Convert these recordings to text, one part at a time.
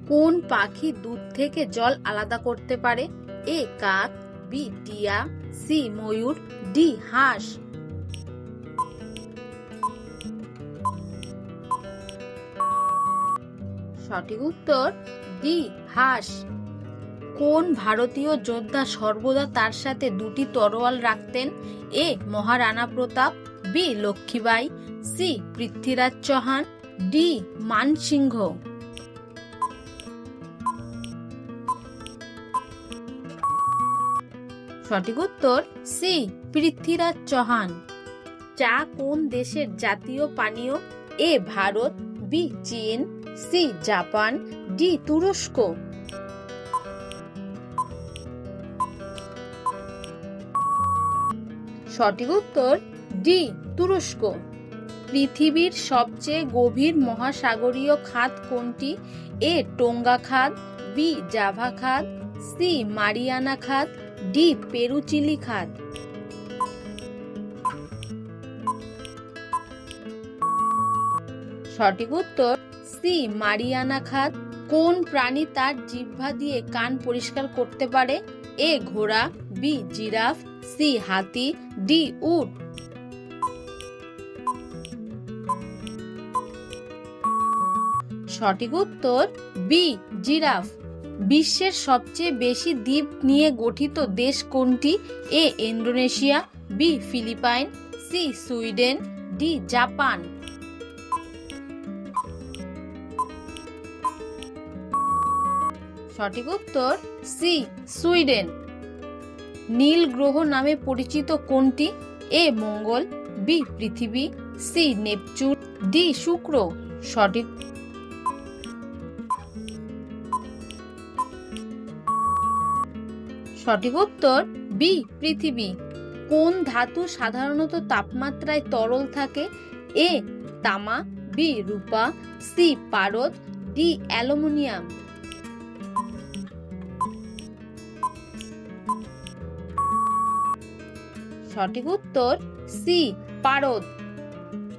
কোন পাখি দুধ থেকে জল আলাদা করতে পারে? এ কাক, বি টিয়া, সি ময়ূর, ডি হাঁস। সঠিক উত্তর ডি হাঁস। কোন ভারতীয় যোদ্ধা সর্বদা তার সাথে দুটি তরোয়াল রাখতেন? A Maharana Pratap, B Lakshmibai, C Prithviraj Chauhan, D Man Singh. সঠিক উত্তর সি পৃথ্বীরাজ চৌহান। চা কোন দেশের জাতীয় পানীয়? এ Bharat, B Chin, C Japan, D তুরস্ক। সঠিক উত্তর ডি তুরস্ক। পৃথিবীর সবচেয়ে গভীর মহাসাগরীয় খাত কোনটি? এ টোঙ্গা খাত, বি জাভা খাত, সি মারিয়ানা খাত, ডি পেরুচিলি খাত। সঠিক উত্তর সি মারিয়ানা খাত। কোন প্রাণী তার জিহ্বা দিয়ে কান পরিষ্কার করতে পারে? এ ঘোড়া, বি জিরাফ, সি হাতি, ডি উট। সঠিক উত্তর বি জিরাফ। বিশ্বের সবচেয়ে বেশি দ্বীপ নিয়ে গঠিত দেশ কোনটি? A Indonesia, B Philippines, C Sweden, D Japan. সঠিক উত্তর সি সুইডেন। নীল গ্রহ নামে পরিচিত কোনটি? এ মঙ্গল, বি পৃথিবী, সি নেপচুন, ডি শুক্র। সঠিক সঠিক উত্তর বি পৃথিবী। কোন ধাতু সাধারণত তাপমাত্রায় তরল থাকে? এ তামা, বি রূপা, সি পারদ, ডি অ্যালুমিনিয়াম। সঠিক উত্তর সি পারদ।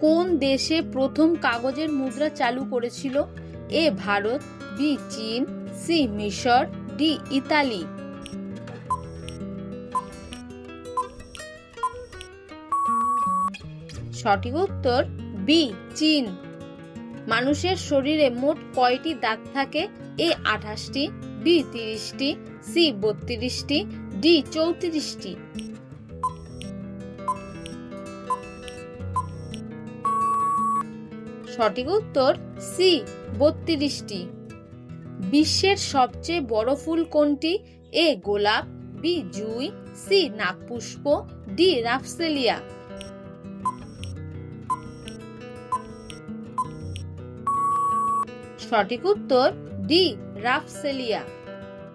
কোন দেশে প্রথম কাগজের মুদ্রা চালু করেছিল? এ ভারত, বি চীন, সি মিশর, ডি ইতালি। সঠিক উত্তর বি চীন। মানুষের শরীরে মোট কয়টি দাঁত থাকে? এ 28টি, বি 30টি, সি 32টি, ডি 34টি। সঠিক উত্তর সি 32টি। বিশ্বের সবচেয়ে বড় ফুল কোনটি? এ গোলাপ, বি জুঁই, সি নাগপুষ্প, ডি রাফসেলিয়া। সঠিক উত্তর ডি রাফসেলিয়া।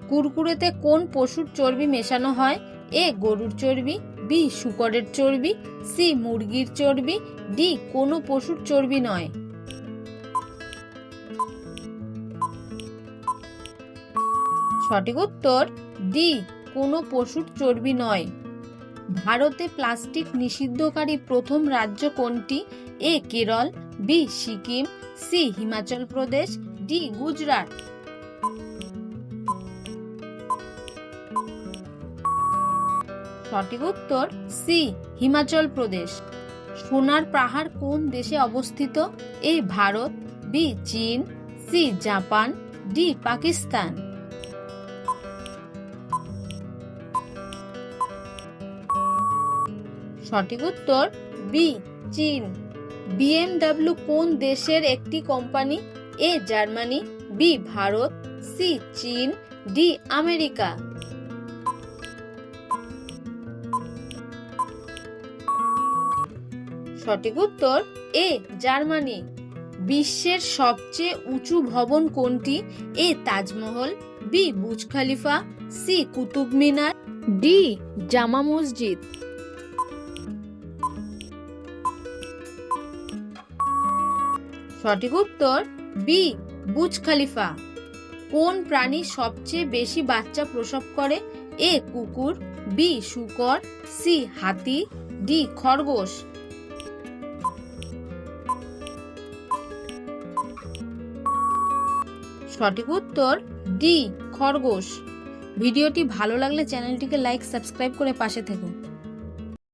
কুরকুরেতে কোন পশুর চর্বি মেশানো হয়? এ গরুর চর্বি, বি শূকরের চর্বি, সি মুরগির চর্বি, ডি কোনো পশুর চর্বি নয়। সঠিক উত্তর ডি কোনো পশুর চর্বি নয়। ভারতে প্লাস্টিক নিষিদ্ধকারী প্রথম রাজ্য কোনটি? এ Kerala, B Sikkim, C Himachal Pradesh, D Gujarat. সঠিক উত্তর সি হিমাচল প্রদেশ। সোনার পাহাড় কোন দেশে অবস্থিত? A Bharat, B Chin, C Japan, D Pakistan. সঠিক উত্তর বি চীন। বিএমডব্লিউ কোন দেশের একটি company? A Germany, B Bharat, C Chin, D America. সঠিক উত্তর এ জার্মানি। বিশ্বের সবচেয়ে উঁচু ভবন কোনটি? A Taj Mahal, B Burj Khalifa, C Qutub Minar, D Jama Masjid. সঠিক উত্তর বি বুর্জ খলিফা। কোন প্রাণী সবচেয়ে বেশি বাচ্চা প্রসব করে? এ কুকুর, বি শূকর, সি হাতি, ডি খরগোশ। সঠিক উত্তর ডি খরগোশ। ভিডিওটি ভালো লাগলে চ্যানেলটিকে লাইক সাবস্ক্রাইব করে পাশে থেকো।